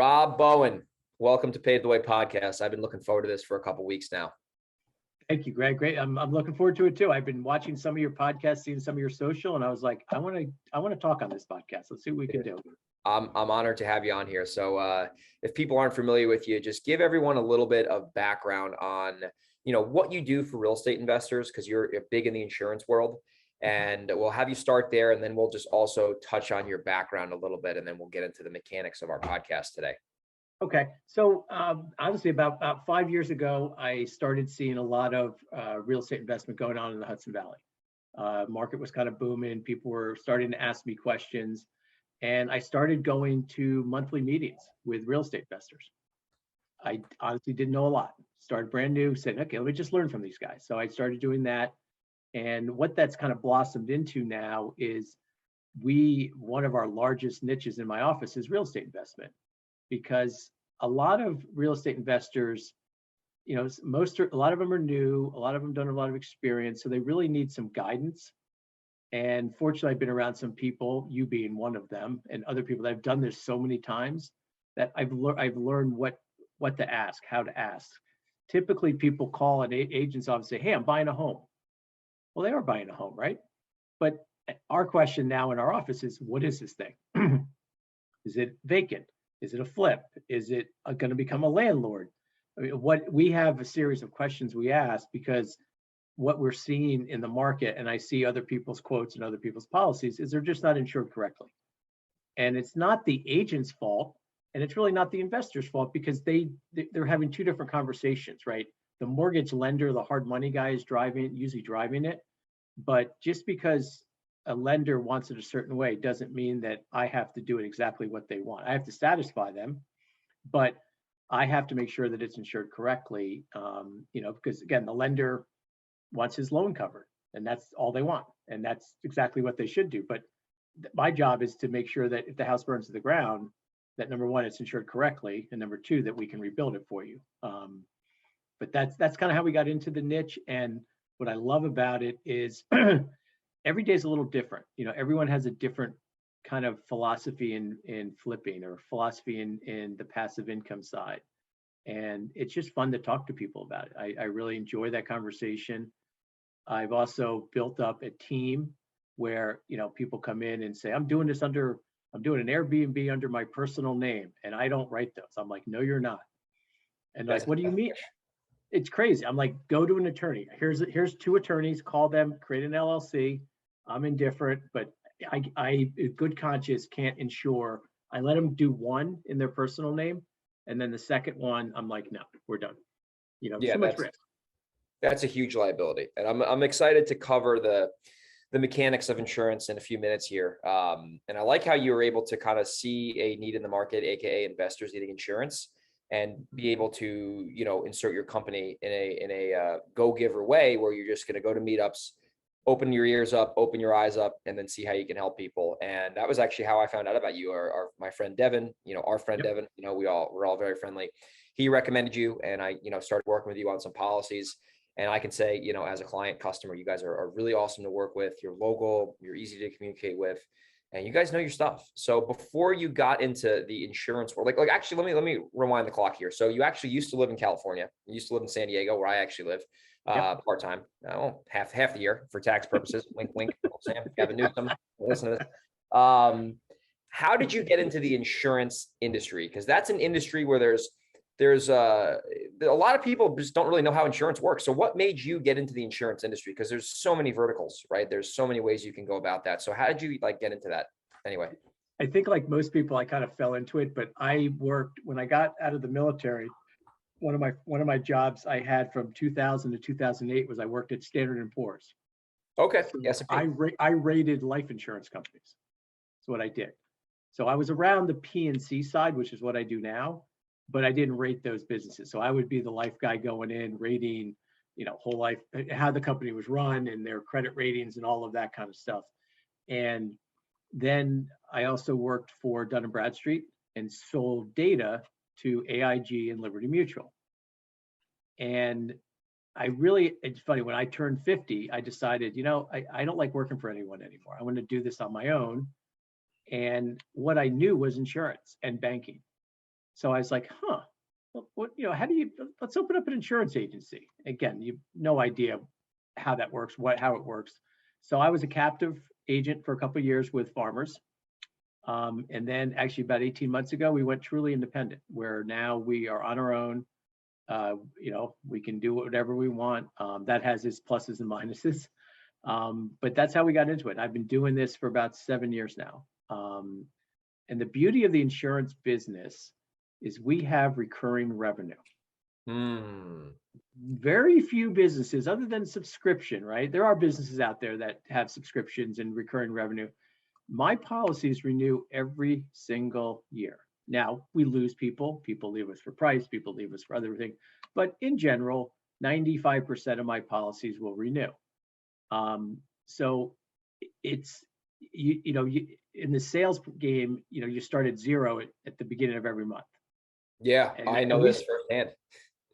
Rob Bowen, welcome to Pave The Way Podcast. I've been looking forward to this for a couple weeks now. Thank you, Greg. Great. I'm looking forward to it too. I've been watching some of your podcasts, seeing some of your social, and I was like, I want to talk on this podcast. Let's see what we can do. I'm honored to have you on here. So if people aren't familiar with you, just give everyone a little bit of background on, what you do for real estate investors, because you're big in the insurance world. And we'll have you start there, and then we'll just also touch on your background a little bit, and then we'll get into the mechanics of our podcast today. Okay. So obviously about 5 years ago, I started seeing a lot of real estate investment going on in the Hudson Valley. Market was kind of booming. People were starting to ask me questions. And I started going to monthly meetings with real estate investors. I honestly didn't know a lot. Started brand new, said, okay, let me just learn from these guys. So I started doing that. And what that's kind of blossomed into now is one of our largest niches in my office is real estate investment. Because a lot of real estate investors, a lot of them are new, a lot of them don't have a lot of experience, so they really need some guidance. And fortunately, I've been around some people, you being one of them, and other people that have done this so many times that I've learned what to ask, how to ask. Typically, people call an agent's office and say, "Hey, I'm buying a home." Well, they are buying a home, right? But our question now in our office is, what is this thing? Is it vacant? Is it a flip? Is it going to become a landlord? I mean, we have a series of questions we ask because what we're seeing in the market, and I see other people's quotes and other people's policies, is they're just not insured correctly. And it's not the agent's fault, and it's really not the investor's fault, because they're having two different conversations, right? The mortgage lender, the hard money guy, is usually driving it. But just because a lender wants it a certain way doesn't mean that I have to do it exactly what they want. I have to satisfy them, but I have to make sure that it's insured correctly, because again, the lender wants his loan covered, and that's all they want. And that's exactly what they should do. But my job is to make sure that if the house burns to the ground, that number one, it's insured correctly, and number two, that we can rebuild it for you. But that's kind of how we got into the niche. And what I love about it is every day is a little different. Everyone has a different kind of philosophy in flipping, or philosophy in the passive income side. And it's just fun to talk to people about it. I really enjoy that conversation. I've also built up a team where, people come in and say, I'm doing an Airbnb under my personal name, and I don't write those. I'm like, no, you're not. And like, what do you mean? It's crazy. I'm like, go to an attorney. Here's two attorneys, call them, create an LLC. I'm indifferent, but I good conscience can't insure. I let them do one in their personal name, and then the second one, I'm like, no, we're done. Yeah, too much risk. That's a huge liability, and I'm excited to cover the mechanics of insurance in a few minutes here. And I like how you were able to kind of see a need in the market, aka investors needing insurance, and be able to, insert your company in a go-giver way, where you're just going to go to meetups, open your ears up, open your eyes up, and then see how you can help people. And that was actually how I found out about you. My friend Devin, our friend Devin, we're all very friendly. He recommended you, and I, started working with you on some policies. And I can say, as a client customer, you guys are really awesome to work with. You're local, you're easy to communicate with, and you guys know your stuff. So before you got into the insurance world, like actually, let me rewind the clock here. So you actually used to live in California. You used to live in San Diego, where I actually live, part-time, half the year for tax purposes. Wink, wink. Sam, Gavin Newsom, listen to this. How did you get into the insurance industry? Because that's an industry where there's a lot of people just don't really know how insurance works. So what made you get into the insurance industry? Because there's so many verticals, right? There's so many ways you can go about that. So how did you get into that anyway? I think like most people, I kind of fell into it, but I worked when I got out of the military. One of my jobs I had from 2000 to 2008 was I worked at Standard & Poor's. Okay. So yes. I rated life insurance companies. That's what I did. So I was around the P&C side, which is what I do now, but I didn't rate those businesses. So I would be the life guy going in, rating, whole life, how the company was run and their credit ratings and all of that kind of stuff. And then I also worked for Dun & Bradstreet and sold data to AIG and Liberty Mutual. And it's funny, when I turned 50, I decided, I don't like working for anyone anymore. I want to do this on my own. And what I knew was insurance and banking. So I was like, what, how do you, let's open up an insurance agency. Again, you have no idea how that works, how it works. So I was a captive agent for a couple of years with farmers. And then actually about 18 months ago, we went truly independent, where now we are on our own. We can do whatever we want. That has its pluses and minuses. But that's how we got into it. I've been doing this for about 7 years now. And the beauty of the insurance business is we have recurring revenue. Very few businesses, other than subscription, right? There are businesses out there that have subscriptions and recurring revenue. My policies renew every single year. Now, we lose people. People leave us for price. People leave us for other things. But in general, 95% of my policies will renew. So it's, in the sales game, you start at zero at the beginning of every month. Yeah, I know this firsthand.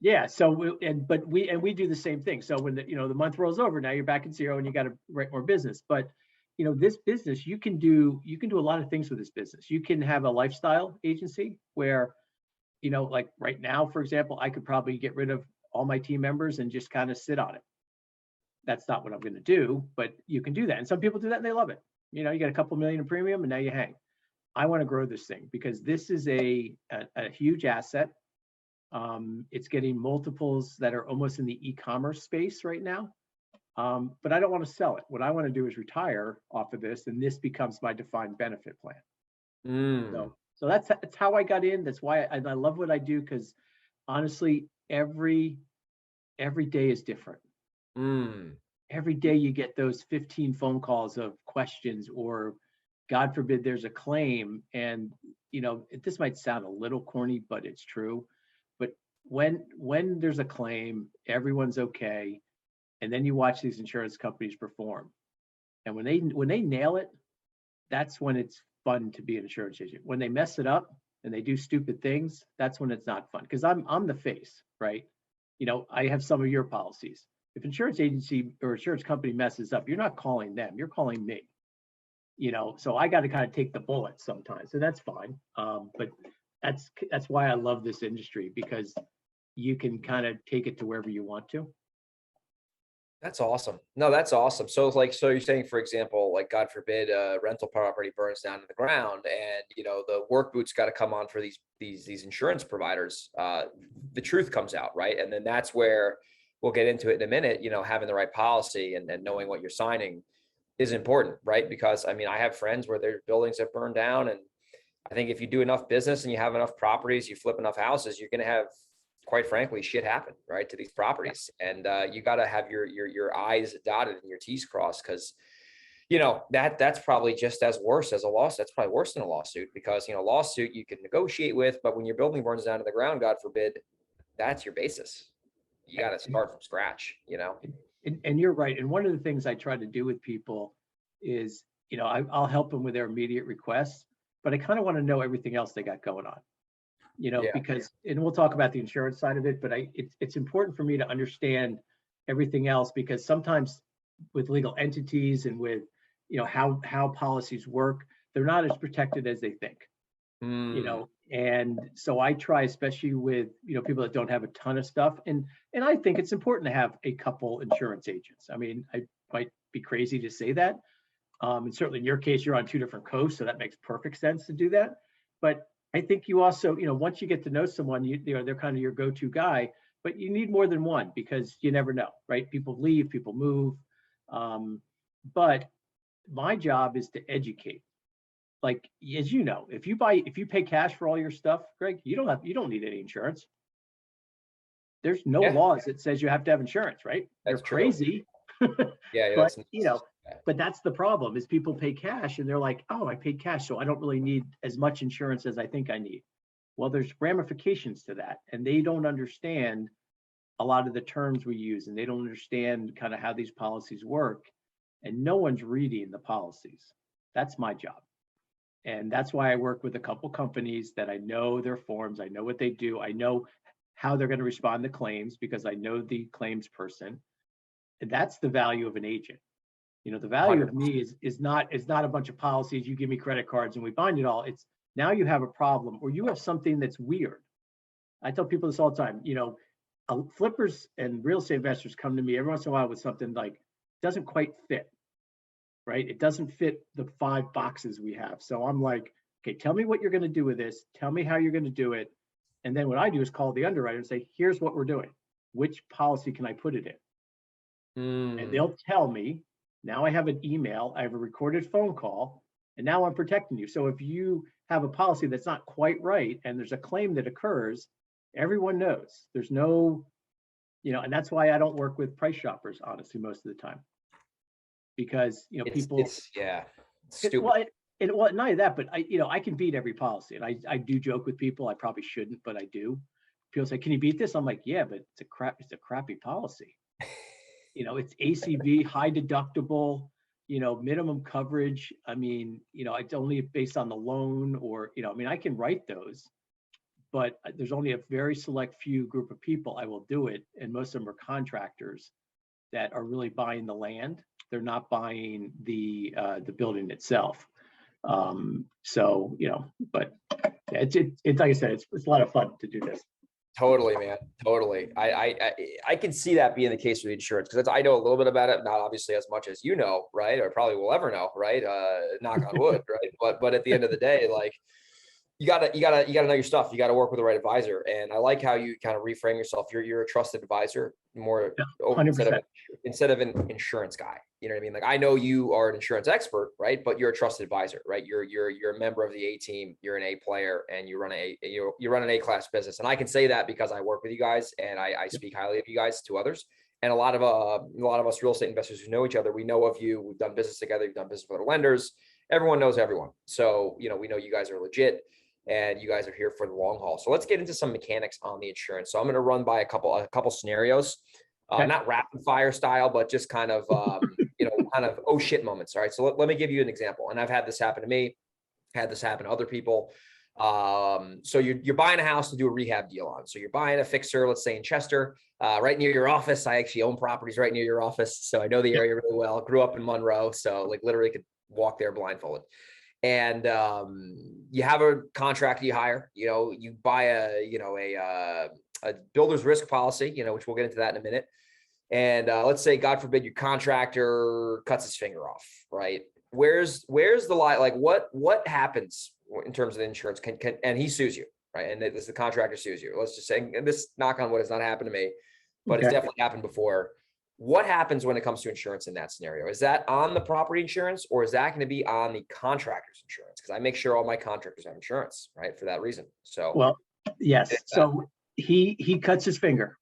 Yeah. So, we do the same thing. So when the month rolls over, now you're back at zero and you got to write more business. But this business, you can do a lot of things with this business. You can have a lifestyle agency where, like right now, for example, I could probably get rid of all my team members and just kind of sit on it. That's not what I'm going to do, but you can do that. And some people do that and they love it. You get a couple million in premium and now you hang. I want to grow this thing because this is a huge asset. It's getting multiples that are almost in the e-commerce space right now. But I don't want to sell it. What I want to do is retire off of this, and this becomes my defined benefit plan. So that's how I got in. That's why I love what I do, because honestly, every day is different. Every day you get those 15 phone calls of questions, or God forbid there's a claim. And this might sound a little corny, but it's true. But when there's a claim, everyone's okay. And then you watch these insurance companies perform. And when they nail it, that's when it's fun to be an insurance agent. When they mess it up and they do stupid things, that's when it's not fun. Because I'm the face, right? I have some of your policies. If insurance agency or insurance company messes up, you're not calling them, you're calling me. So I got to kind of take the bullet sometimes. So that's fine. But that's why I love this industry, because you can kind of take it to wherever you want to. That's awesome. No, that's awesome. So you're saying, for example, like God forbid, rental property burns down to the ground, and the work boots got to come on for these insurance providers. The truth comes out, right? And then that's where we'll get into it in a minute. Having the right policy and knowing what you're signing is important, right? Because I have friends where their buildings have burned down, and I think if you do enough business and you have enough properties, you flip enough houses, you're going to have, quite frankly, shit happen, right, to these properties. And you got to have your I's dotted and your T's crossed, because, that's probably just as worse as a lawsuit. That's probably worse than a lawsuit, because, a lawsuit you can negotiate with, but when your building burns down to the ground, God forbid, that's your basis. You got to start from scratch, And you're right. And one of the things I try to do with people is, I'll help them with their immediate requests, but I kind of want to know everything else they got going on. Because, and we'll talk about the insurance side of it, but it's important for me to understand everything else, because sometimes with legal entities and with, how policies work, they're not as protected as they think, and so I try, especially with, people that don't have a ton of stuff. And I think it's important to have a couple insurance agents. I might be crazy to say that. And certainly in your case, you're on two different coasts, so that makes perfect sense to do that. But I think you also, once you get to know someone, they're kind of your go-to guy, but you need more than one, because you never know, right? People leave, people move. But my job is to educate. Like, as you know, if you pay cash for all your stuff, Greg, you don't need any insurance. There's no laws that says you have to have insurance, right? They're crazy. Yeah. But that's the problem, is people pay cash and they're like, oh, I paid cash, so I don't really need as much insurance as I think I need. Well, there's ramifications to that, and they don't understand a lot of the terms we use, and they don't understand kind of how these policies work, and no one's reading the policies. That's my job. And that's why I work with a couple companies that I know their forms, I know what they do, I know how they're going to respond to claims, because I know the claims person. And that's the value of an agent. The value of me is not a bunch of policies. You give me credit cards and we bind it all. It's Now you have a problem, or you have something that's weird. I tell people this all the time, flippers and real estate investors come to me every once in a while with something like doesn't quite fit, right? It doesn't fit the 5 boxes we have. So I'm like, okay, tell me what you're going to do with this. Tell me how you're going to do it. And then what I do is call the underwriter and say, here's what we're doing. Which policy can I put it in? And they'll tell me. Now I have an email, I have a recorded phone call, and now I'm protecting you. So if you have a policy that's not quite right and there's a claim that occurs, everyone knows. There's no, and that's why I don't work with price shoppers, honestly, most of the time. Because, people. It's stupid. Well, not only that, but I can beat every policy. And I do joke with people. I probably shouldn't, but I do. People say, can you beat this? I'm like, yeah, but it's a crappy policy. It's ACV, high deductible, minimum coverage. I mean, it's only based on the loan or, I can write those, but there's only a very select few group of people I will do it. And most of them are contractors that are really buying the land. They're not buying the building itself. But it's like I said, it's a lot of fun to do this. Totally, man. Totally. I can see that being the case with insurance, because I know a little bit about it, not obviously as much as you know, right? Or probably will ever know, right? Knock on wood, right? But at the end of the day, like you gotta know your stuff. You gotta work with the right advisor. And I like how you kind of reframe yourself. You're a trusted advisor, more 100%. instead of an insurance guy. You know what I mean? Like, I know you are an insurance expert, right? But you're a trusted advisor, right? You're a member of the A team. You're an A player, and you run an A-class business. And I can say that because I work with you guys, and I speak highly of you guys to others. And a lot of us real estate investors who know each other, we know of you. We've done business together. You've done business with other lenders. Everyone knows everyone. So, we know you guys are legit, and you guys are here for the long haul. So let's get into some mechanics on the insurance. So I'm going to run by a couple scenarios, not rapid fire style, but just kind of, kind of, oh shit moments. All right. So let me give you an example. And I've had this happen to me, had this happen to other people. So you're buying a house to do a rehab deal on. So you're buying a fixer, let's say in Chester, right near your office. I actually own properties right near your office. So I know the area really well. Grew up in Monroe. So like literally could walk there blindfolded. And you have a contractor you hire, you buy a builder's risk policy, which we'll get into that in a minute. And let's say, God forbid, your contractor cuts his finger off, right? Where's the line? Like what happens in terms of the insurance? And he sues you, right? And the contractor sues you. Let's just say, and this, knock on wood, has not happened to me, but it's definitely happened before. What happens when it comes to insurance in that scenario? Is that on the property insurance, or is that going to be on the contractor's insurance? Because I make sure all my contractors have insurance, right? For that reason. So, well, yes. So he cuts his finger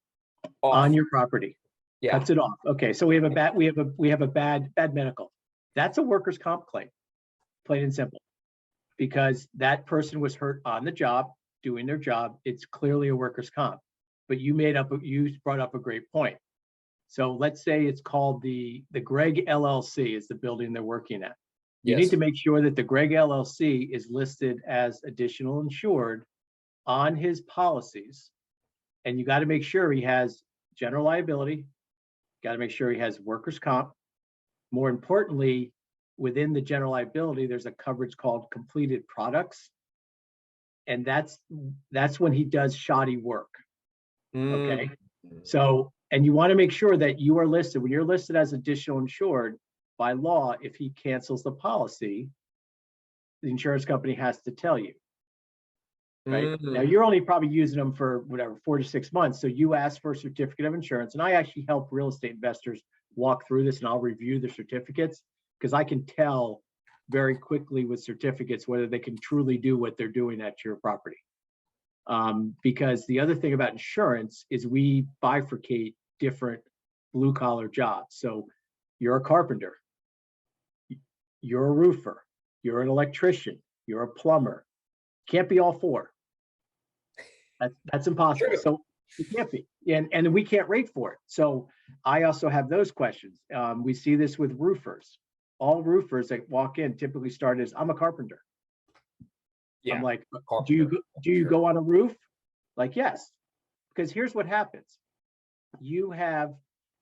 on your property. Yeah. Cuts it off. Okay. So we have a bad medical. That's a workers' comp claim, plain and simple, because that person was hurt on the job doing their job. It's clearly a workers' comp. But you brought up a great point. So let's say it's called the Greg LLC is the building they're working at. You need to make sure that the Greg LLC is listed as additional insured on his policies. And you got to make sure he has general liability. Got to make sure he has workers' comp. More importantly, within the general liability, there's a coverage called completed products. And that's when he does shoddy work. Okay. So, and you want to make sure that you are listed, when you're listed as additional insured, by law, if he cancels the policy, the insurance company has to tell you. Right. Now you're only probably using them for 4 to 6 months. So you ask for a certificate of insurance, and I actually help real estate investors walk through this, and I'll review the certificates, because I can tell very quickly with certificates whether they can truly do what they're doing at your property. Because the other thing about insurance is we bifurcate different blue collar jobs. So you're a carpenter, you're a roofer, you're an electrician, you're a plumber. Can't be all four. That's impossible. True. So it can't be, and we can't rate for it. So I also have those questions. We see this with roofers. All roofers that walk in typically start as, I'm a carpenter. Yeah, I'm like, do you go on a roof? Like, yes, because here's what happens. You have,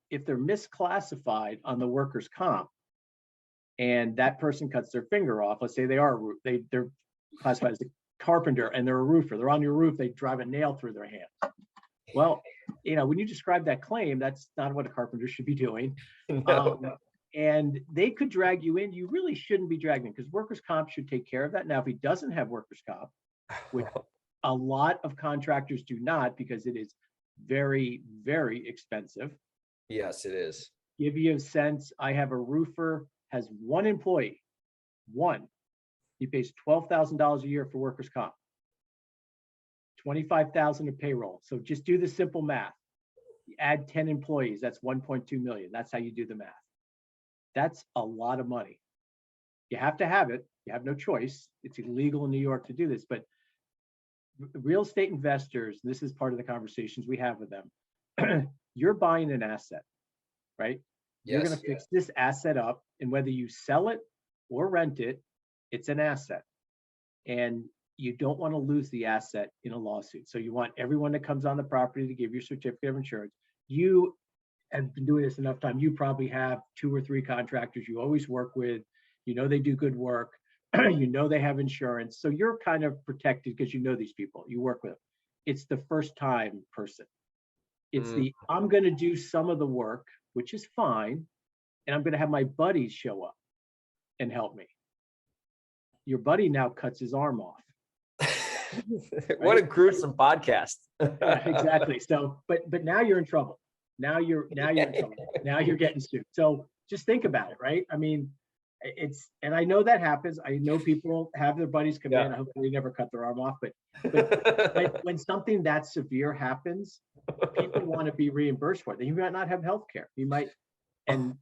if they're misclassified on the workers' comp, and that person cuts their finger off, let's say they're classified as carpenter and they're a roofer. They're on your roof. They drive a nail through their hand. Well, when you describe that claim, that's not what a carpenter should be doing. No. And they could drag you in. You really shouldn't be dragging because workers' comp should take care of that. Now, if he doesn't have workers' comp, which a lot of contractors do not because it is very, very expensive. Yes, it is. Give you a sense, I have a roofer, has one employee, one. He pays $12,000 a year for workers' comp, $25,000 of payroll. So just do the simple math. You add 10 employees, that's 1.2 million. That's how you do the math. That's a lot of money. You have to have it. You have no choice. It's illegal in New York to do this, but real estate investors, this is part of the conversations we have with them. You're buying an asset, right? You're Yes. going to fix this asset up, and whether you sell it or rent it, it's an asset. And you don't want to lose the asset in a lawsuit. So you want everyone that comes on the property to give your certificate of insurance. You have been doing this enough time. You probably have 2 or 3 contractors you always work with. They do good work. They have insurance. So you're kind of protected because these people, you work with them. It's the first time person. It's I'm going to do some of the work, which is fine. And I'm going to have my buddies show up and help me. Your buddy now cuts his arm off. What a gruesome podcast. Yeah, exactly. So, but now you're in trouble. Now you're in trouble. Now you're getting sued. So just think about it, right? I mean, and I know that happens. I know people have their buddies come in. I hope they never cut their arm off. But when something that severe happens, people want to be reimbursed for it. Then you might not have health care. You might, and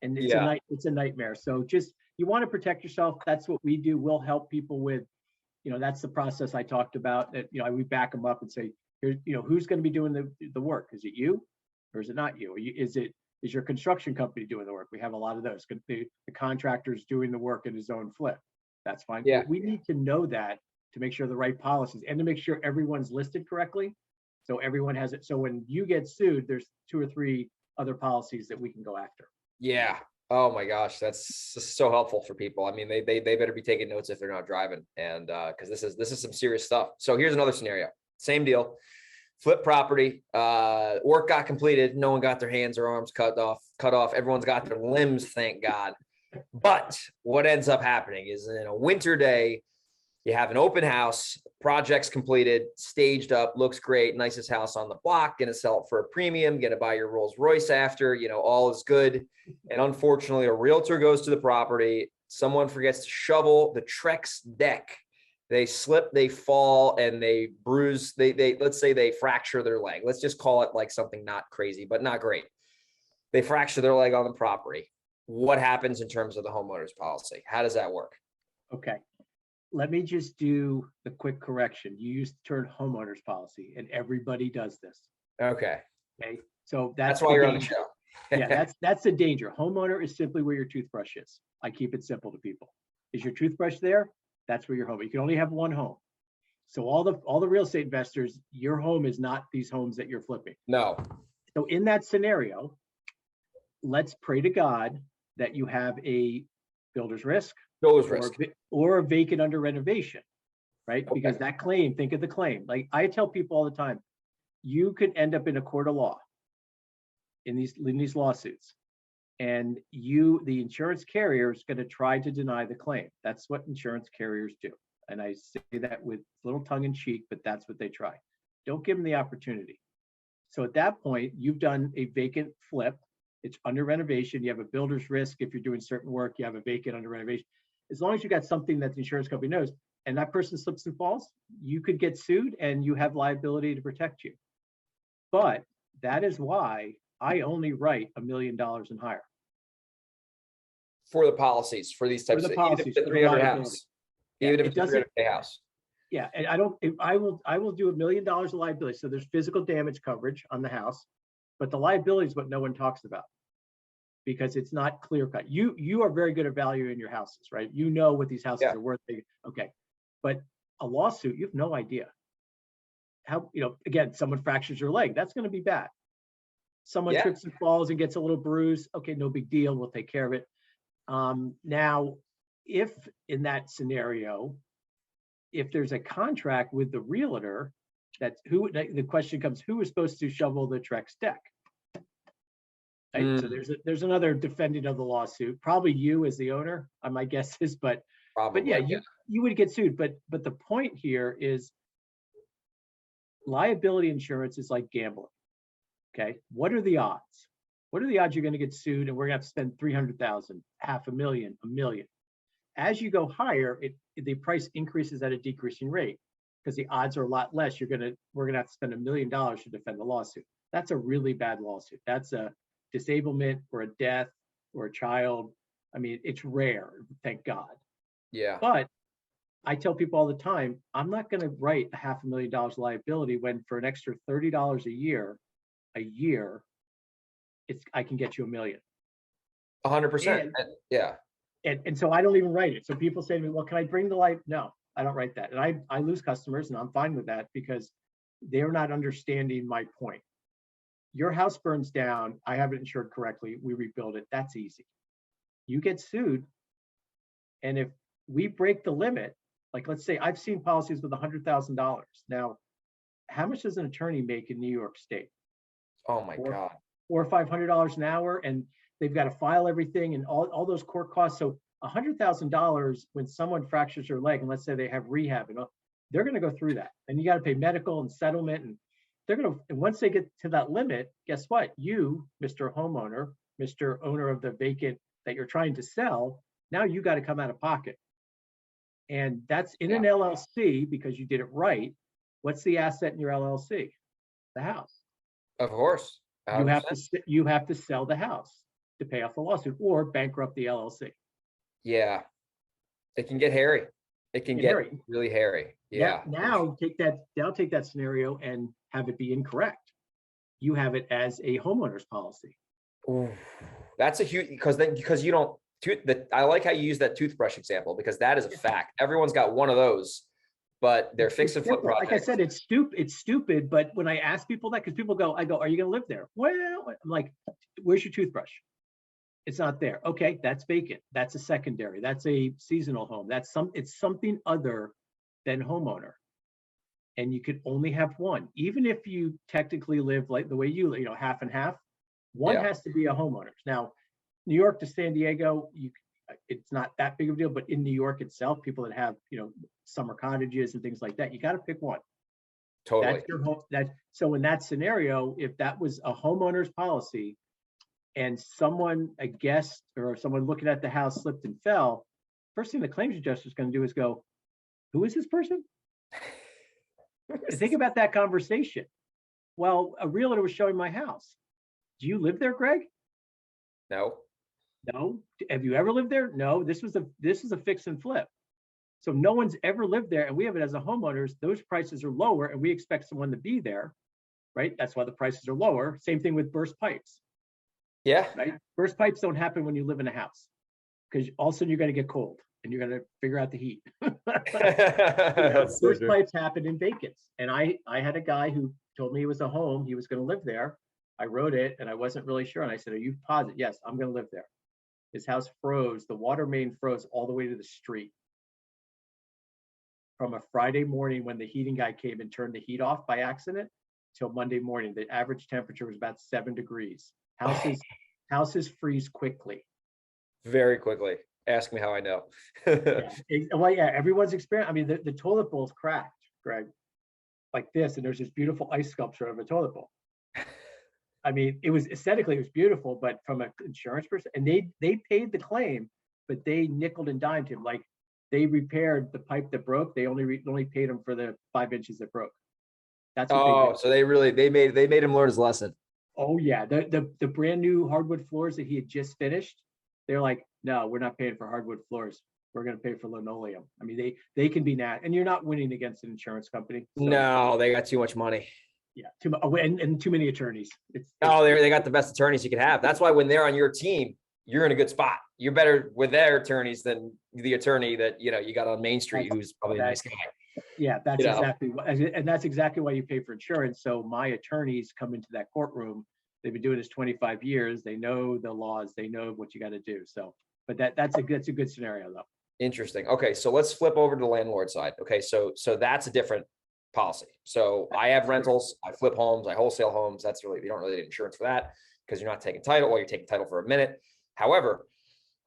it's a nightmare. So just, you want to protect yourself. That's what we do. We'll help people with, that's the process I talked about. That we back them up and say, here's, who's going to be doing the work? Is it you, or is it not you? Is your construction company doing the work? We have a lot of those. The contractor's doing the work in his own flip. That's fine. Yeah. We need to know that to make sure the right policies and to make sure everyone's listed correctly. So everyone has it. So when you get sued, there's 2 or 3 other policies that we can go after. Yeah. Oh my gosh, that's so helpful for people. I mean, they better be taking notes if they're not driving, and because this is some serious stuff. So here's another scenario. Same deal. Flip property. Work got completed. No one got their hands or arms cut off. Everyone's got their limbs, thank God. But what ends up happening is in a winter day, you have an open house, project's completed, staged up, looks great, nicest house on the block, gonna sell it for a premium, gonna buy your Rolls Royce after, all is good. And unfortunately, a realtor goes to the property, someone forgets to shovel the Trex deck. They slip, they fall, and they bruise, they let's say they fracture their leg. Let's just call it like something not crazy, but not great. They fracture their leg on the property. What happens in terms of the homeowner's policy? How does that work? Okay. Let me just do the quick correction. You used the term homeowners policy, and everybody does this. Okay. Okay. So That's why you're on the show. Yeah, that's the danger. Homeowner is simply where your toothbrush is. I keep it simple to people. Is your toothbrush there? That's where your home. You can only have one home. So all the real estate investors, your home is not these homes that you're flipping. No. So in that scenario, let's pray to God that you have a builder's risk. Or a vacant under renovation, right? Okay. Because that claim, think of the claim. Like I tell people all the time, you could end up in a court of law in these lawsuits, and the insurance carrier is going to try to deny the claim. That's what insurance carriers do. And I say that with a little tongue in cheek, but that's what they try. Don't give them the opportunity. So at that point, you've done a vacant flip. It's under renovation. You have a builder's risk. If you're doing certain work, you have a vacant under renovation. As long as you got something that the insurance company knows, and that person slips and falls, you could get sued and you have liability to protect you. But that is why I only write $1 million and higher. For the policies, for these types of policies, even if it's a 300 house. Even if it's a 300K house. Yeah, and I will do $1 million of liability. So there's physical damage coverage on the house, but the liability is what no one talks about, because it's not clear cut. You are very good at valuing your houses, right? You know what these houses are worth. Okay. But a lawsuit, you have no idea how, again, someone fractures your leg. That's going to be bad. Someone trips and falls and gets a little bruise. Okay, no big deal. We'll take care of it. Now, if in that scenario, if there's a contract with the realtor, the question comes, who is supposed to shovel the Trex deck? Right? So there's another defendant of the lawsuit, probably you as the owner, my guess is, but yeah, you would get sued. But the point here is liability insurance is like gambling. Okay, what are the odds? What are the odds you're going to get sued and we're going to have to spend $300,000, $500,000, $1 million? As you go higher, the price increases at a decreasing rate because the odds are a lot less. We're going to have to spend $1 million to defend the lawsuit. That's a really bad lawsuit. That's a disablement or a death or a child. I mean, it's rare, thank God. Yeah. But I tell people all the time, I'm not going to write $500,000 liability when for an extra $30 a year, I can get you $1 million. 100%. Yeah. And so I don't even write it. So people say to me, well, can I bring the life? No, I don't write that. And I lose customers and I'm fine with that because they're not understanding my point. Your house burns down. I have it insured correctly. We rebuild it. That's easy. You get sued. And if we break the limit, like let's say I've seen policies with $100,000. Now, how much does an attorney make in New York State? Oh my God. $400 or $500 an hour. And they've got to file everything and all those court costs. So $100,000 when someone fractures their leg, and let's say they have rehab, and they're going to go through that. And you got to pay medical and settlement. And and once they get to that limit, guess what? You, Mr. Homeowner, Mr. Owner of the vacant that you're trying to sell, now you got to come out of pocket. And that's in an LLC because you did it right. What's the asset in your LLC? The house. Of course. 100%. You have to sell the house to pay off the lawsuit or bankrupt the LLC. Yeah. It can get hairy. It can get really hairy. Yeah. Now take that scenario and have it be incorrect. You have it as a homeowner's policy. Ooh, that's a huge, because you don't, I like how you use that toothbrush example because that is a fact. Everyone's got one of those, but they're fix and flip projects. Like I said, it's stupid. But when I ask people that, because people go, are you going to live there? Well, I'm like, where's your toothbrush? It's not there. Okay, that's vacant. That's a secondary. That's a seasonal home. It's something other than homeowner. And you could only have one. Even if you technically live like the way you half and half, one has to be a homeowner. Now, New York to San Diego, it's not that big of a deal, but in New York itself, people that have, summer cottages and things like that, you got to pick one. Totally. That's your home. So in that scenario, if that was a homeowner's policy and a guest or someone looking at the house slipped and fell, first thing the claims adjuster is going to do is go, who is this person? Think about that conversation. Well, a realtor was showing my house. Do you live there, Greg? No. Have you ever lived there? No. This was a fix and flip. So no one's ever lived there, and we have it as a homeowners. Those prices are lower, and we expect someone to be there, right? That's why the prices are lower. Same thing with burst pipes. Yeah. Right. Burst pipes don't happen when you live in a house because all of a sudden you're going to get cold and you're going to figure out the heat. Burst pipes happen in vacants, and I had a guy who told me it was a home. He was going to live there. I wrote it, and I wasn't really sure. And I said, "Are you positive?" "Yes, I'm going to live there." His house froze. The water main froze all the way to the street. From a Friday morning when the heating guy came and turned the heat off by accident till Monday morning, the average temperature was about 7 degrees. Houses freeze quickly. Very quickly. Ask me how I know. Well, everyone's experience. I mean, the toilet bowl's cracked, Greg, like this, and there's this beautiful ice sculpture of a toilet bowl. I mean, it was beautiful, but from an insurance person, and they paid the claim, but they nickeled and dimed him. Like they repaired the pipe that broke. They only paid him for the 5 inches that broke. That's what so they made him learn his lesson. Oh yeah, the brand new hardwood floors that he had just finished. They're like, no, we're not paying for hardwood floors. We're going to pay for linoleum. I mean, they can be and you're not winning against an insurance company. So. No, they got too much money. Yeah, and too many attorneys. They got the best attorneys you could have. That's why when they're on your team, you're in a good spot. You're better with their attorneys than the attorney that you got on Main Street, who's probably a nice guy. Yeah, that's exactly why you pay for insurance. So my attorneys come into that courtroom. They've been doing this 25 years. They know the laws. They know what you got to do. So, but that's a good scenario though. Interesting. Okay, so let's flip over to the landlord side. Okay, so that's a different policy. So I have rentals, I flip homes, I wholesale homes. That's really, you don't really need insurance for that because you're not taking title, or you're taking title for a minute. However,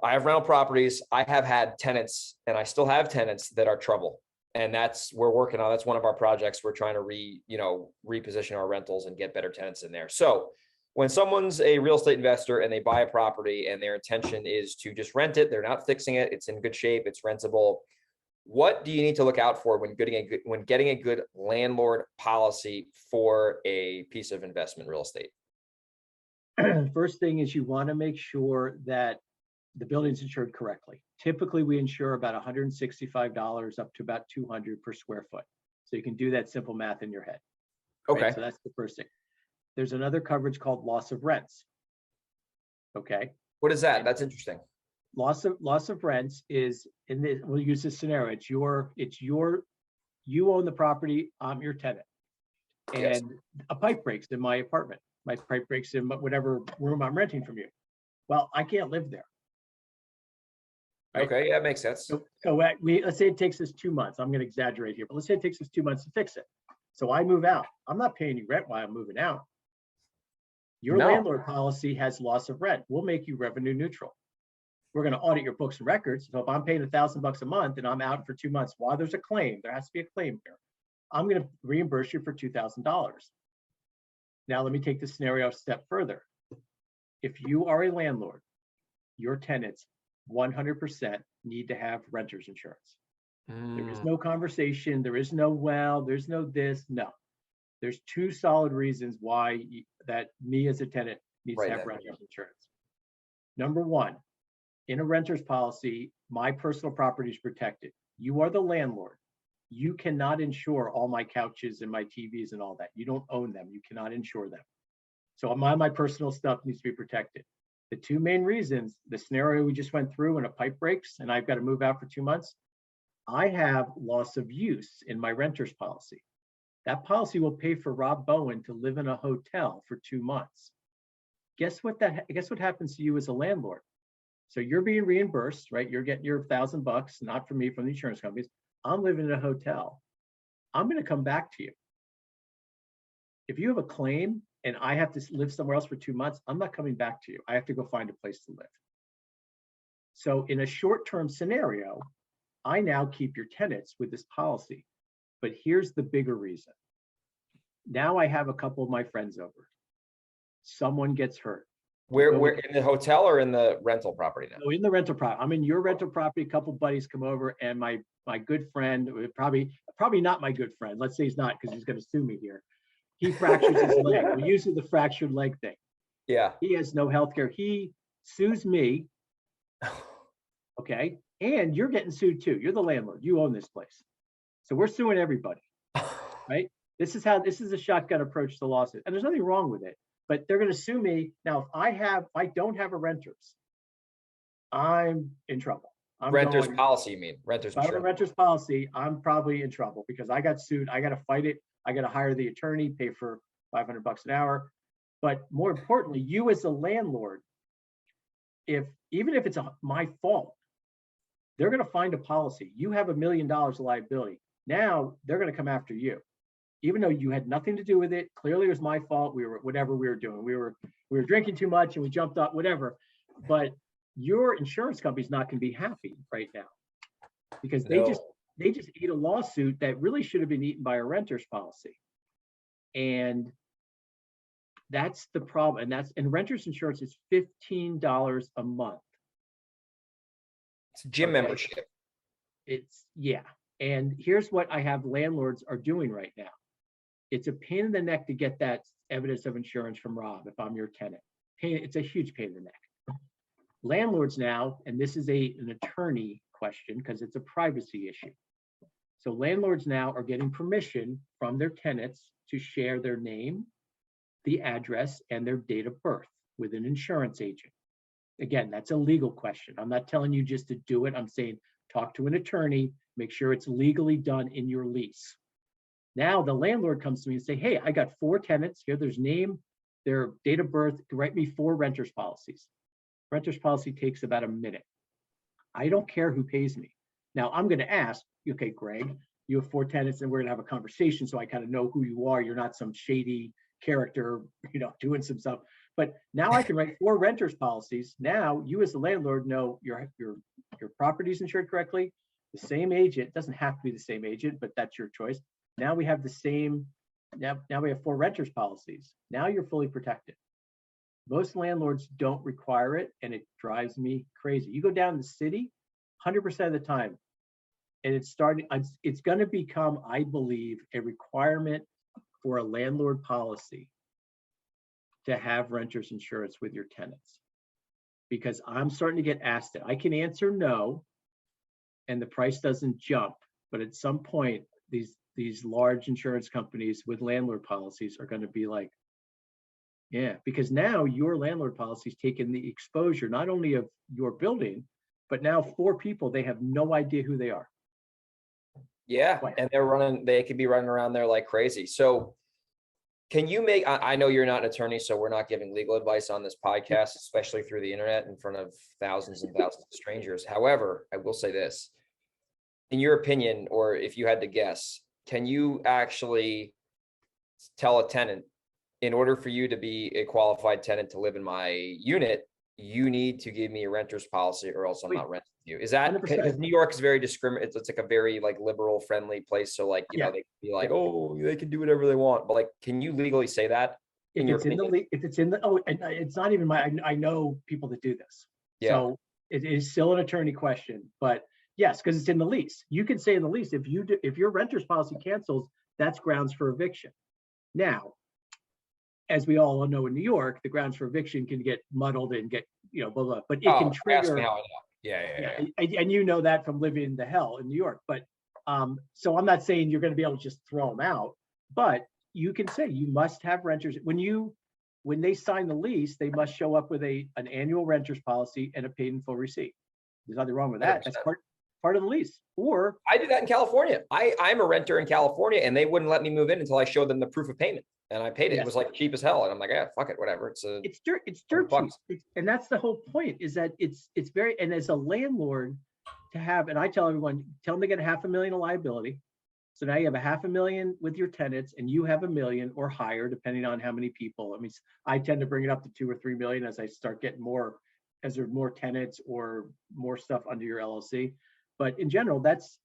I have rental properties. I have had tenants, and I still have tenants that are trouble. And we're working on, that's one of our projects. We're trying to reposition our rentals and get better tenants in there. So when someone's a real estate investor and they buy a property and their intention is to just rent it, they're not fixing it, it's in good shape, it's rentable. What do you need to look out for when getting a good landlord policy for a piece of investment real estate? First thing is you want to make sure that the building's insured correctly. Typically, we insure about $165 up to about $200 per square foot. So you can do that simple math in your head. Okay. Right? So that's the first thing. There's another coverage called loss of rents. Okay. What is that? That's interesting. Loss of rents is we'll use this scenario. You own the property, I'm your tenant. And Yes. A pipe breaks in my apartment. My pipe breaks in whatever room I'm renting from you. Well, I can't live there. Right? Okay, yeah, it makes sense. So let's say it takes us 2 months. I'm going to exaggerate here, but let's say it takes us 2 months to fix it. So I move out. I'm not paying you rent while I'm moving out. Your landlord policy has loss of rent. We'll make you revenue neutral. We're going to audit your books and records. So if I'm paying $1,000 a month and I'm out for 2 months, while there's a claim, there has to be a claim here. I'm going to reimburse you for $2,000. Now, let me take the scenario a step further. If you are a landlord, your tenants 100% need to have renter's insurance. There is no conversation. There is no, there's no this. No, there's 2 solid reasons why that me as a tenant needs to have renter's insurance. Number 1, in a renter's policy, my personal property is protected. You are the landlord. You cannot insure all my couches and my TVs and all that. You don't own them. You cannot insure them. So my personal stuff needs to be protected. The 2 main reasons, the scenario we just went through when a pipe breaks and I've got to move out for 2 months, I have loss of use in my renter's policy. That policy will pay for Rob Bowen to live in a hotel for 2 months. Guess what happens to you as a landlord? So you're being reimbursed, right? You're getting your $1,000, not from me, from the insurance companies. I'm living in a hotel. I'm going to come back to you. If you have a claim and I have to live somewhere else for 2 months, I'm not coming back to you. I have to go find a place to live. So in a short-term scenario, I now keep your tenants with this policy. But here's the bigger reason. Now I have a couple of my friends over. Someone gets hurt. Where in the hotel or in the rental property now? No, in the rental property. I'm in your rental property. A couple of buddies come over, and my good friend, probably not my good friend. Let's say he's not, because he's going to sue me here. He fractures his leg. We're using the fractured leg thing. Yeah. He has no health care. He sues me. Okay. And you're getting sued too. You're the landlord. You own this place. So we're suing everybody. Right? This is a shotgun approach to lawsuit. And there's nothing wrong with it. But they're going to sue me. Now, if I don't have a renter's, I'm in trouble. Renter's policy, you mean? Renter's insurance. If I have a renter's policy, I'm probably in trouble because I got sued. I got to fight it. I got to hire the attorney, pay for $500 an hour. But more importantly, you as a landlord, even if it's my fault, they're going to find a policy. You have $1 million of liability. Now they're going to come after you. Even though you had nothing to do with it, clearly it was my fault. Whatever we were doing. We were drinking too much and we jumped up, whatever. But your insurance company's not going to be happy right now because they just ate a lawsuit that really should have been eaten by a renter's policy. And that's the problem. And renter's insurance is $15 a month. It's a gym membership. Yeah. And here's what I have landlords are doing right now. It's a pain in the neck to get that evidence of insurance from Rob if I'm your tenant. It's a huge pain in the neck. Landlords now, and this is an attorney question because it's a privacy issue. So landlords now are getting permission from their tenants to share their name, the address, and their date of birth with an insurance agent. Again, that's a legal question. I'm not telling you just to do it. I'm saying talk to an attorney, make sure it's legally done in your lease. Now the landlord comes to me and say, hey, I got 4 tenants here. There's name, their date of birth. Write me 4 renter's policies. Renter's policy takes about a minute. I don't care who pays me. Now I'm going to ask, okay, Greg, you have 4 tenants and we're going to have a conversation. So I kind of know who you are. You're not some shady character, doing some stuff. But now I can write 4 renters policies. Now you as the landlord know your property's insured correctly. The same agent, doesn't have to be the same agent, but that's your choice. Now we have the same, now we have 4 renters policies. Now you're fully protected. Most landlords don't require it, and it drives me crazy. You go down the city, 100% of the time, and it's going to become, I believe, a requirement for a landlord policy to have renters insurance with your tenants. Because I'm starting to get asked it. I can answer no, and the price doesn't jump, but at some point, these large insurance companies with landlord policies are going to be like, yeah, because now your landlord policy's taken the exposure, not only of your building, but now 4 people, they have no idea who they are. Yeah. And they could be running around there like crazy. So can you I know you're not an attorney, so we're not giving legal advice on this podcast, especially through the internet in front of thousands and thousands of strangers. However, I will say this, in your opinion, or if you had to guess, can you actually tell a tenant, in order for you to be a qualified tenant to live in my unit, you need to give me a renter's policy or else I'm not renting you? Is that because New York is very discriminatory? It's like a very like liberal friendly place. So like, they can be like, oh, they can do whatever they want. But like, can you legally say that? If it's in the, and it's not even I know people that do this. Yeah. So it is still an attorney question, but yes, because it's in the lease. You can say in the lease, if your renter's policy cancels, that's grounds for eviction. Now, as we all know in New York, the grounds for eviction can get muddled and get, blah, blah, but it can trigger. Ask me how I know. Yeah. And you know that from living the hell in New York. But so I'm not saying you're going to be able to just throw them out, but you can say you must have renters. When they sign the lease, they must show up with an annual renter's policy and a paid in full receipt. There's nothing wrong with that. 100%. That's part of the lease. Or I do that in California. I'm a renter in California, and they wouldn't let me move in until I showed them the proof of payment. And I paid it. Yes. It was like cheap as hell. And I'm like, yeah, fuck it, whatever. It's dirt cheap. And that's the whole point, is that it's very, and as a landlord to have, and I tell everyone, tell them to get $500,000 of liability. So now you have $500,000 with your tenants and you have $1 million or higher, depending on how many people. I mean, I tend to bring it up to 2 or 3 million as I start getting more, as there are more tenants or more stuff under your LLC. But in general, that's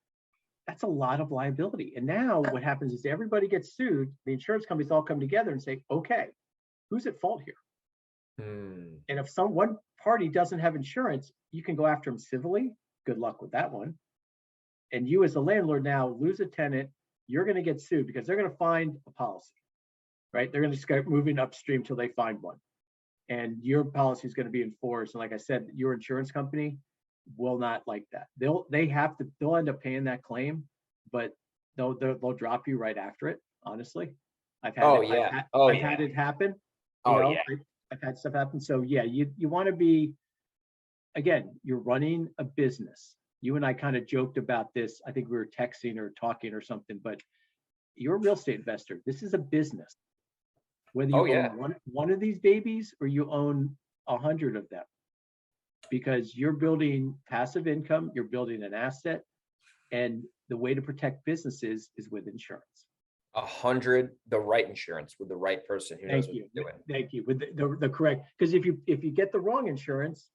a lot of liability. And now what happens is everybody gets sued. The insurance companies all come together and say, okay, who's at fault here? And if one party doesn't have insurance, you can go after them civilly. Good luck with that one. And you as the landlord now lose a tenant, you're going to get sued because they're going to find a policy, right? They're going to start moving upstream till they find one. And your policy is going to be enforced. And like I said, your insurance company will not like that. They'll end up paying that claim, but they'll drop you right after it. Honestly, I've had it happen. I've had stuff happen. So yeah, you want to be, again, you're running a business. You and I kind of joked about this. I think we were texting or talking or something, but you're a real estate investor. This is a business. Whether you own one of these babies or you own 100 of them. Because you're building passive income, you're building an asset, and the way to protect businesses is with insurance. 100, the right insurance with the right person who knows what they're doing. Thank you. With the correct, because if you get the wrong insurance,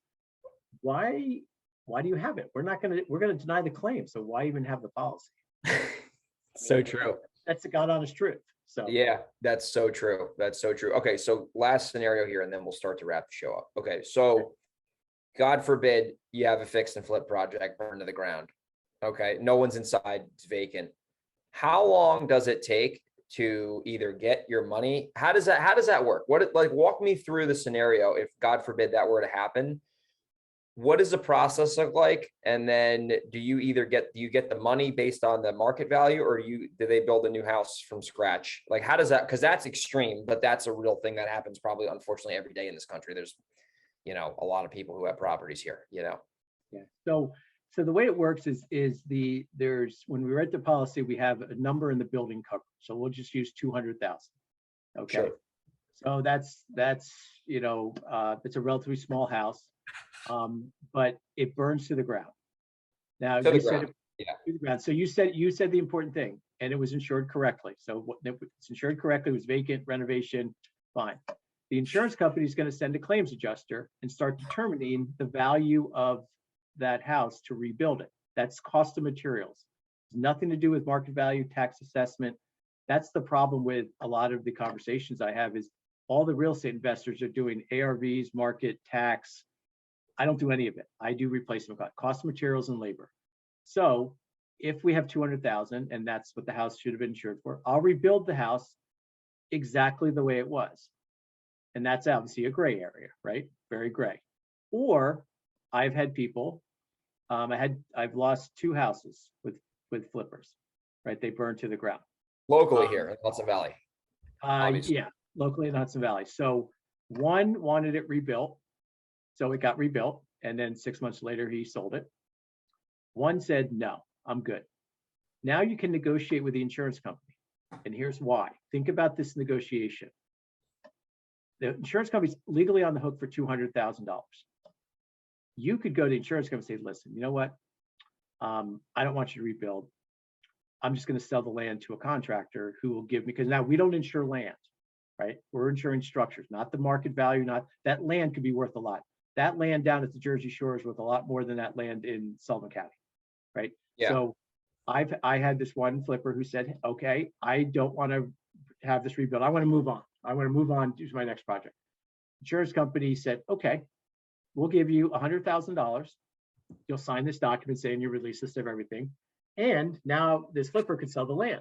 why do you have it? we're going to deny the claim. So why even have the policy? So true. That's the God honest truth. So yeah, that's so true. That's so true. Okay, so last scenario here, and then we'll start to wrap the show up. Okay, so God forbid you have a fix and flip project burned to the ground. Okay. No one's inside. It's vacant. How long does it take to either get your money? How does that work? Walk me through the scenario. If God forbid that were to happen, what does the process look like? And then do you get the money based on the market value, or do they build a new house from scratch? Like, how does that, because that's extreme, but that's a real thing that happens probably, unfortunately, every day in this country. There's a lot of people who have properties here, Yeah. So the way it works is when we write the policy, we have a number in the building coverage. So we'll just use 200,000. Okay. Sure. So that's it's a relatively small house, but it burns to the ground. Now Yeah. To the ground. So you said the important thing, and it was insured correctly. So it's insured correctly. It was vacant, renovation, fine. The insurance company is going to send a claims adjuster and start determining the value of that house to rebuild it. That's cost of materials. It's nothing to do with market value, tax assessment. That's the problem with a lot of the conversations I have is all the real estate investors are doing ARVs, market, tax. I don't do any of it. I do replacement cost of materials and labor. So if we have 200,000 and that's what the house should have been insured for, I'll rebuild the house exactly the way it was. And that's obviously a gray area, right? Very gray. Or I've had people, I've lost 2 houses with flippers, right? They burned to the ground. Locally here in Hudson Valley. Yeah, locally in Hudson Valley. So one wanted it rebuilt. So it got rebuilt. And then 6 months later, he sold it. One said, no, I'm good. Now you can negotiate with the insurance company. And here's why. Think about this negotiation. The insurance company's legally on the hook for $200,000. You could go to the insurance company and say, listen, you know what? I don't want you to rebuild. I'm just going to sell the land to a contractor who will give me, because now we don't insure land, right? We're insuring structures, not the market value, not that land could be worth a lot. That land down at the Jersey Shore is worth a lot more than that land in Sullivan County, right? Yeah. So I had this one flipper who said, okay, I don't want to have this rebuilt. I want to move on. I want to move on to my next project. Insurance company said, okay, we'll give you $100,000. You'll sign this document saying you release list of everything. And now this flipper could sell the land.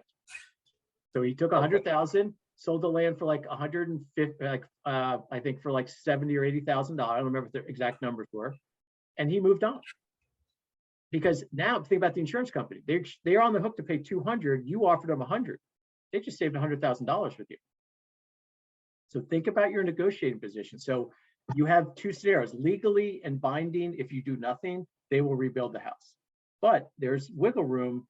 So he took 100,000, sold the land for like 150, I think for like 70 or $80,000. I don't remember what the exact numbers were. And he moved on. Because now think about the insurance company. They're on the hook to pay 200. You offered them 100. They just saved $100,000 with you. So think about your negotiating position. So you have 2 scenarios, legally and binding. If you do nothing, they will rebuild the house. But there's wiggle room.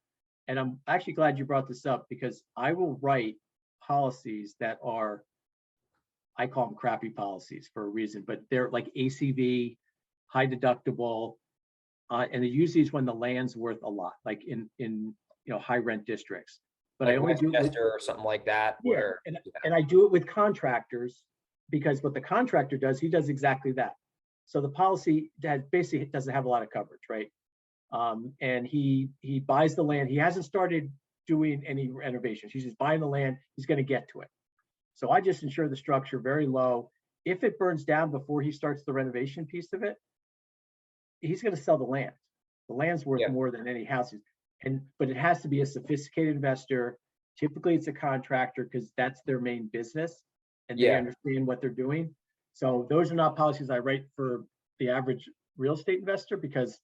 And I'm actually glad you brought this up because I will write policies that are, I call them crappy policies for a reason, but they're like ACV, high deductible, and they use these when the land's worth a lot, like in high rent districts. But like I only do it with, or something like that. yeah, and I do it with contractors because what the contractor does, he does exactly that. So the policy that basically doesn't have a lot of coverage, right? And he buys the land. He hasn't started doing any renovations. He's just buying the land. He's going to get to it. So I just insure the structure very low. If it burns down before he starts the renovation piece of it, he's going to sell the land. The land's worth more than any house. But it has to be a sophisticated investor. Typically, it's a contractor because that's their main business and they understand what they're doing. So those are not policies I write for the average real estate investor because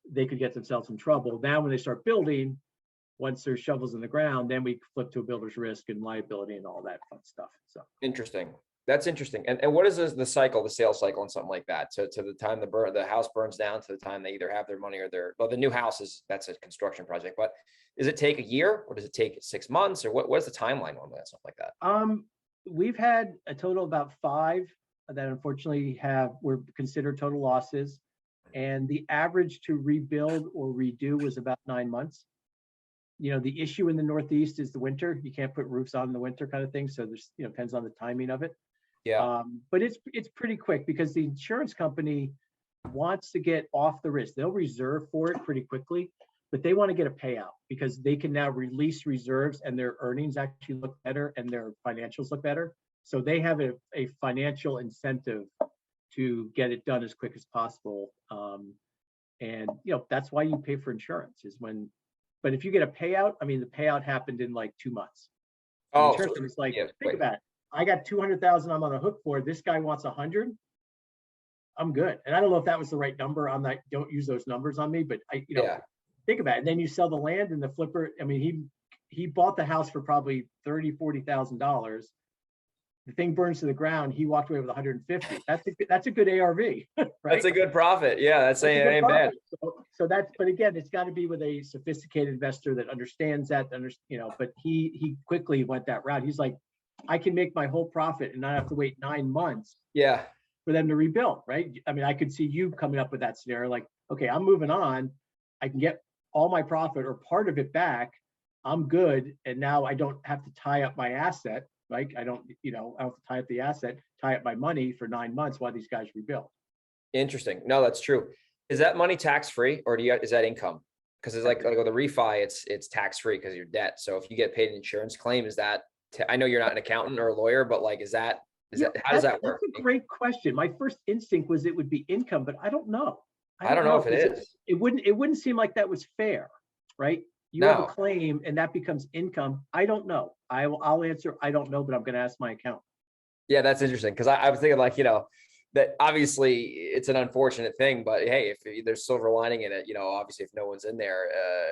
they could get themselves in trouble. Now, when they start building, once there's shovels in the ground, then we flip to a builder's risk and liability and all that fun stuff. So interesting. That's interesting. And what is the cycle, the sales cycle and something like that? So to the time the house burns down to the time they either have their money or the new house that's a construction project, but does it take a year or does it take 6 months or what's the timeline on that, something like that? We've had a total of about 5 that unfortunately were considered total losses. And the average to rebuild or redo was about 9 months. The issue in the Northeast is the winter. You can't put roofs on in the winter kind of thing. So there's, depends on the timing of it. Yeah. But it's pretty quick because the insurance company wants to get off the risk. They'll reserve for it pretty quickly, but they want to get a payout because they can now release reserves and their earnings actually look better and their financials look better. So they have a financial incentive to get it done as quick as possible. And that's why you pay for insurance but if you get a payout, the payout happened in like 2 months. Oh, insurance company's like, think about it. I got 200,000 I'm on a hook for. This guy wants 100. I'm good. And I don't know if that was the right number. Don't use those numbers on me, but think about it. And then you sell the land and the flipper. He bought the house for probably $30,000-$40,000. The thing burns to the ground. He walked away with 150. That's a good ARV, right? That's a good profit. Yeah, that's ain't bad. So but again, it's got to be with a sophisticated investor that understands that. But he quickly went that route. He's like, I can make my whole profit and not have to wait 9 months. Yeah. For them to rebuild, right? I could see you coming up with that scenario. Like, okay, I'm moving on. I can get all my profit or part of it back, I'm good. And now I don't have to tie up my asset, right? I don't have to tie up the asset, tie up my money for 9 months while these guys rebuild. Interesting. No, that's true. Is that money tax free, or is that income? Because it's like with a refi, it's tax free because of your debt. So if you get paid an insurance claim, is that? I know you're not an accountant or a lawyer, but like, how does that work? That's a great question. My first instinct was it would be income, but I don't know. I don't know if it is. It wouldn't seem like that was fair, right? You have a claim and that becomes income. I don't know. I'll answer. I don't know, but I'm going to ask my accountant. Yeah, that's interesting because I was thinking like, that obviously it's an unfortunate thing, but hey, if there's silver lining in it, obviously if no one's in there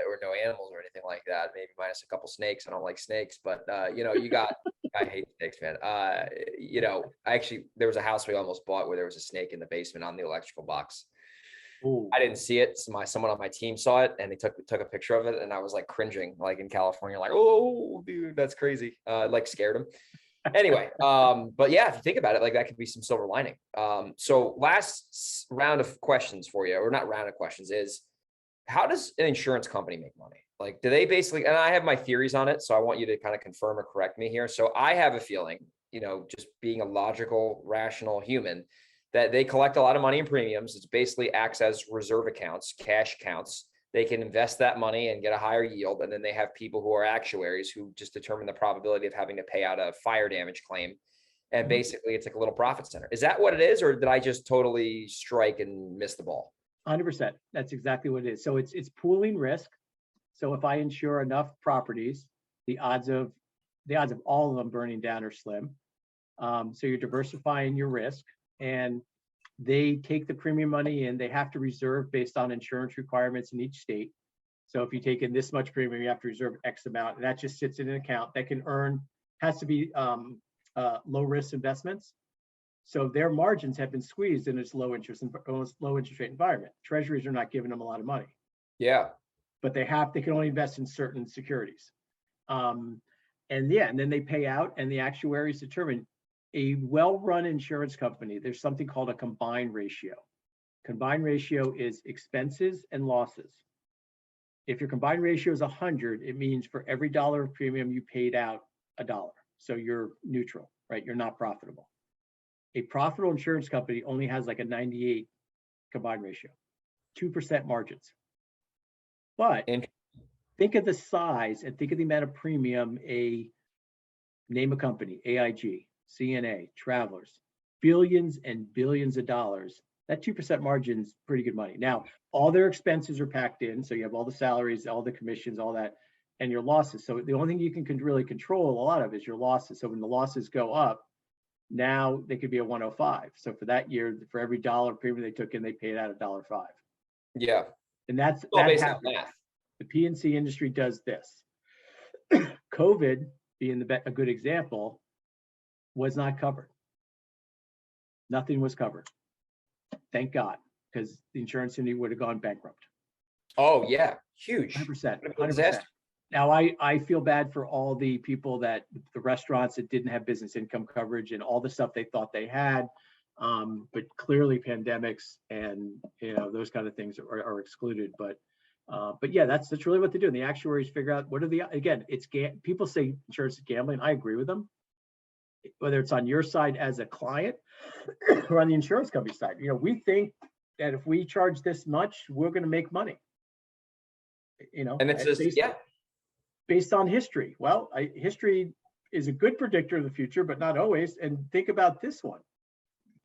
or no animals or anything like that, maybe minus a couple snakes. I don't like snakes, but you got, I hate snakes, man. There was a house we almost bought where there was a snake in the basement on the electrical box. Ooh. I didn't see it. So someone on my team saw it and they took a picture of it, and I was like cringing, like in California, like, oh dude, that's crazy. Like scared him. Anyway, but yeah, if you think about it, like that could be some silver lining. So last round of questions for you, or not round of questions, is how does an insurance company make money? Like, do they basically, and I have my theories on it, so I want you to kind of confirm or correct me here. So I have a feeling, just being a logical, rational human, that they collect a lot of money in premiums. It basically acts as reserve accounts, cash accounts. They can invest that money and get a higher yield. And then they have people who are actuaries who just determine the probability of having to pay out a fire damage claim. And basically it's like a little profit center. Is that what it is? Or did I just totally strike and miss the ball? 100%. That's exactly what it is. So it's pooling risk. So if I insure enough properties, the odds of all of them burning down are slim. So you're diversifying your risk, and they take the premium money and they have to reserve based on insurance requirements in each state. So if you take in this much premium, you have to reserve X amount, and that just sits in an account that can has to be low risk investments. So their margins have been squeezed in this low interest rate environment. Treasuries are not giving them a lot of money. Yeah. But they can only invest in certain securities. And then they pay out, and the actuaries determine a well-run insurance company. There's something called a combined ratio. Combined ratio is expenses and losses. If your combined ratio is 100, it means for every dollar of premium you paid out $1. So you're neutral, right? You're not profitable. A profitable insurance company only has like a 98 combined ratio, 2% margins. But think of the size and think of the amount of premium name a company, AIG, CNA, Travelers, billions and billions of dollars. That 2% margin is pretty good money. Now, all their expenses are packed in. So you have all the salaries, all the commissions, all that, and your losses. So the only thing you can really control a lot of is your losses. So when the losses go up, now they could be a 105. So for that year, for every dollar premium they took in, they paid out $1.05. Yeah. And that's based on math. The P&C industry does this. COVID being a good example, was not covered. Nothing was covered. Thank God, because the insurance industry would have gone bankrupt. Oh yeah, huge. 100%. Now I feel bad for all the people the restaurants that didn't have business income coverage and all the stuff they thought they had. But clearly pandemics and those kind of things are excluded. But yeah, that's really what they do. And the actuaries figure out people say insurance is gambling. I agree with them. Whether it's on your side as a client or on the insurance company side, we think that if we charge this much, we're going to make money. And it's just based on history. Well, history is a good predictor of the future, but not always. And think about this one.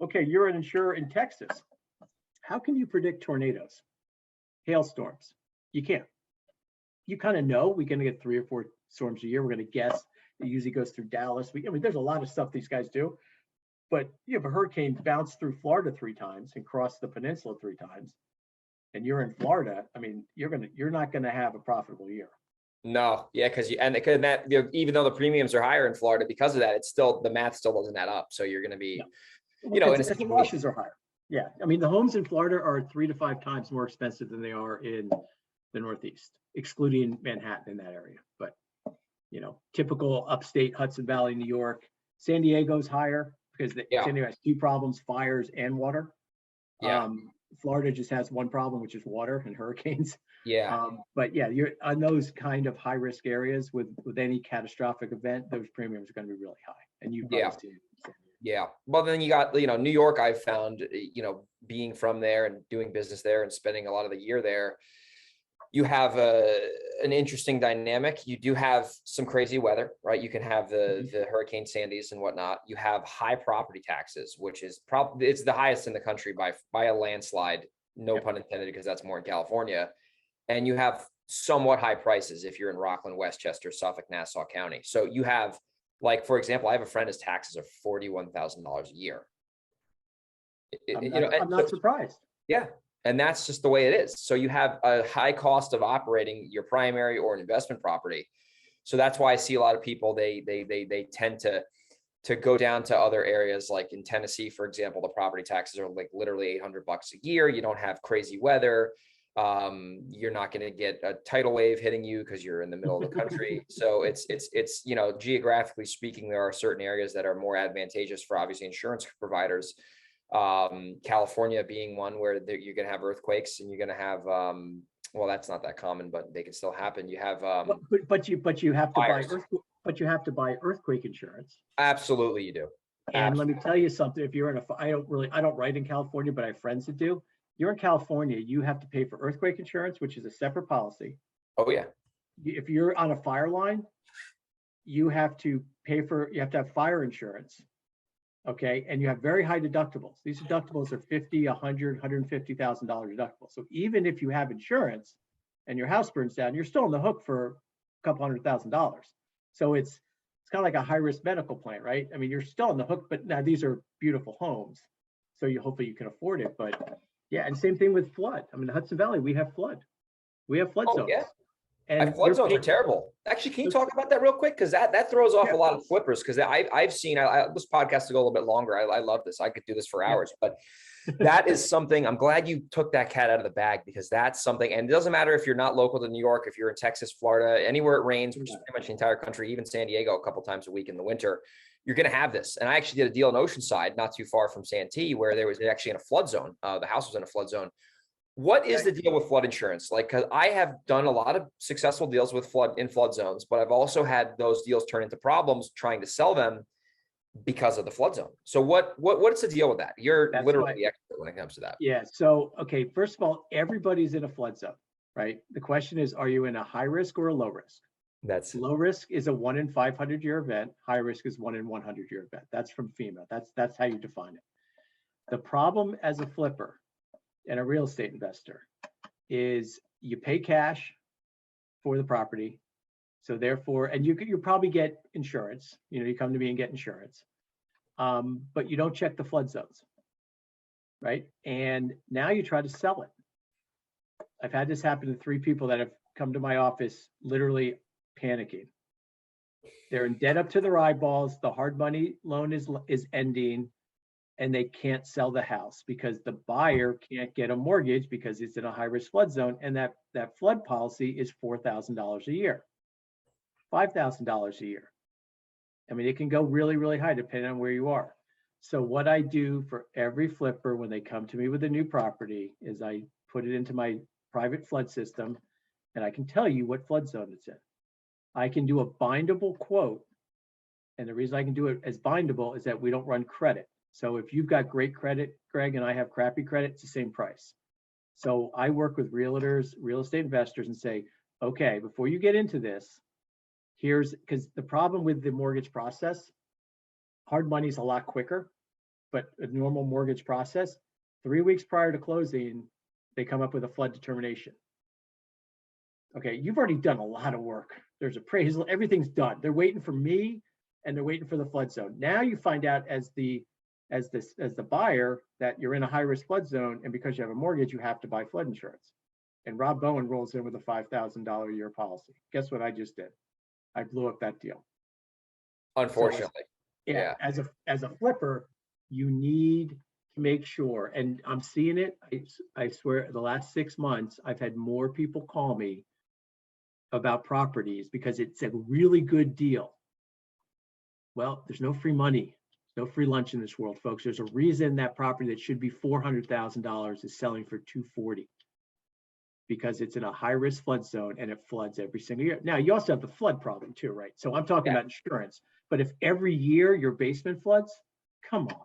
Okay, you're an insurer in Texas. How can you predict tornadoes, hailstorms? You can't. You kind of know we're going to get 3 or 4 storms a year. We're going to guess. It usually goes through Dallas. There's a lot of stuff these guys do, but you have a hurricane bounce through Florida 3 times and cross the peninsula 3 times, and you're in Florida. You're not going to have a profitable year. No, yeah, because even though the premiums are higher in Florida because of that, it's still the math still doesn't add up. So you're going to be, the losses are higher. Yeah, the homes in Florida are 3 to 5 times more expensive than they are in the Northeast, excluding Manhattan in that area. But typical upstate Hudson Valley, New York, San Diego's higher because San Diego has 2 problems: fires and water. Yeah. Florida just has one problem, which is water and hurricanes. Yeah. But yeah, you're on those kind of high risk areas with any catastrophic event, those premiums are going to be really high. And you've probably Yeah. seen it. Yeah. Well, then you got, New York, I've found, being from there and doing business there and spending a lot of the year there, you have an interesting dynamic. You do have some crazy weather, right? You can have the Hurricane Sandys and whatnot. You have high property taxes, which is probably, it's the highest in the country by a landslide, no pun intended, because that's more in California. And you have somewhat high prices if you're in Rockland, Westchester, Suffolk, Nassau County. So you have, like, for example, I have a friend, his taxes are $41,000 a year. I'm not surprised. Yeah. And that's just the way it is. So you have a high cost of operating your primary or an investment property. So that's why I see a lot of people, they tend to go down to other areas, like in Tennessee, for example. The property taxes are like literally $800 a year. You don't have crazy weather. You're not going to get a tidal wave hitting you because you're in the middle of the country. So it's geographically speaking, there are certain areas that are more advantageous for obviously insurance providers. California being one where you're going to have earthquakes, and you're going to have, well, that's not that common, but they can still happen. You have, but you have to fires. buy earthquake insurance. Absolutely, you do. And let me tell you something. If you're in I don't write in California, but I have friends that do. You're in California, you have to pay for earthquake insurance, which is a separate policy. Oh yeah. If you're on a fire line, you have to have fire insurance. Okay. And you have very high deductibles. These deductibles are $50, $100, $150,000 deductibles. So even if you have insurance and your house burns down, you're still on the hook for a couple $100,000. So it's kind of like a high risk medical plan, right? I mean, you're still on the hook, but now these are beautiful homes. So hopefully you can afford it. But yeah, and same thing with flood. I mean, the Hudson Valley, we have flood. We have flood zones. Yeah. And flood zones are terrible. Actually, can you talk about that real quick? Because that throws off a lot of flippers. Because I've seen this podcast to go a little bit longer. I love this. I could do this for hours, but that is something. I'm glad you took that cat out of the bag, because that's something. And it doesn't matter if you're not local to New York, if you're in Texas, Florida, anywhere it rains, which is pretty much the entire country, even San Diego a couple times a week in the winter, you're going to have this. And I actually did a deal in Oceanside, not too far from Santee, where there was actually in a flood zone. The house was in a flood zone. What is the deal with flood insurance? Like, because I have done a lot of successful deals with flood zones, but I've also had those deals turn into problems trying to sell them because of the flood zone. So what's the deal with that? You're literally the expert when it comes to that. Yeah. So, okay. First of all, everybody's in a flood zone, right? The question is, are you in a high risk or a low risk? That's low risk is a 1 in 500 year event. High risk is 1 in 100 year event. That's from FEMA. That's how you define it. The problem as a flipper and a real estate investor is you pay cash for the property. So therefore, and you probably get insurance, you come to me and get insurance, but you don't check the flood zones, right? And now you try to sell it. I've had this happen to 3 people that have come to my office literally panicking. They're in debt up to their eyeballs. The hard money loan is ending, and they can't sell the house because the buyer can't get a mortgage because it's in a high risk flood zone. And that flood policy is $4,000 a year, $5,000 a year. I mean, it can go really, really high depending on where you are. So what I do for every flipper when they come to me with a new property is I put it into my private flood system, and I can tell you what flood zone it's in. I can do a bindable quote. And the reason I can do it as bindable is that we don't run credit. So if you've got great credit, Greg, and I have crappy credit, it's the same price. So I work with realtors, real estate investors, and say, okay, before you get into this, because the problem with the mortgage process, hard money is a lot quicker, but a normal mortgage process, 3 weeks prior to closing, they come up with a flood determination. Okay, you've already done a lot of work. There's appraisal, everything's done. They're waiting for me, and they're waiting for the flood zone. Now you find out as the buyer that you're in a high risk flood zone, and because you have a mortgage, you have to buy flood insurance. And Rob Bowen rolls in with a $5,000 a year policy. Guess what I just did? I blew up that deal. Unfortunately. So as a flipper, you need to make sure, and I'm seeing it. I swear, the last 6 months, I've had more people call me about properties because it's a really good deal. Well, there's no free money. No free lunch in this world, folks. There's a reason that property that should be $400,000 is selling for $240, because it's in a high-risk flood zone and it floods every single year. Now, you also have the flood problem too, right? So I'm talking about insurance. But if every year your basement floods, come on.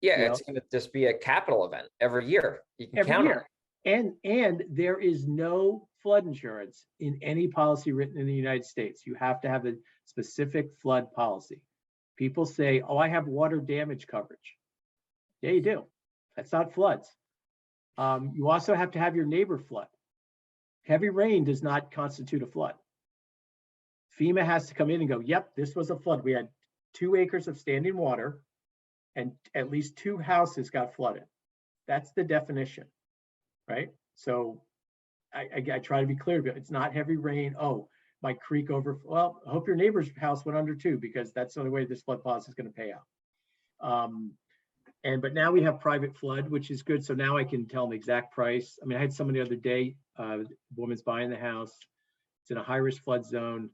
Yeah, it's going to just be a capital event every year. You can count on it. And there is no flood insurance in any policy written in the United States. You have to have a specific flood policy. People say, oh, I have water damage coverage. Yeah, you do. That's not floods. You also have to have your neighbor flood. Heavy rain does not constitute a flood. FEMA has to come in and go, yep, this was a flood. We had 2 acres of standing water and at least 2 houses got flooded. That's the definition, right? So I try to be clear about it. It's not heavy rain. Oh, my creek over. Well, I hope your neighbor's house went under too, because that's the only way this flood policy is going to pay out. But now we have private flood, which is good. So now I can tell them the exact price. I mean, I had someone the other day, the woman's buying the house. It's in a high-risk flood zone.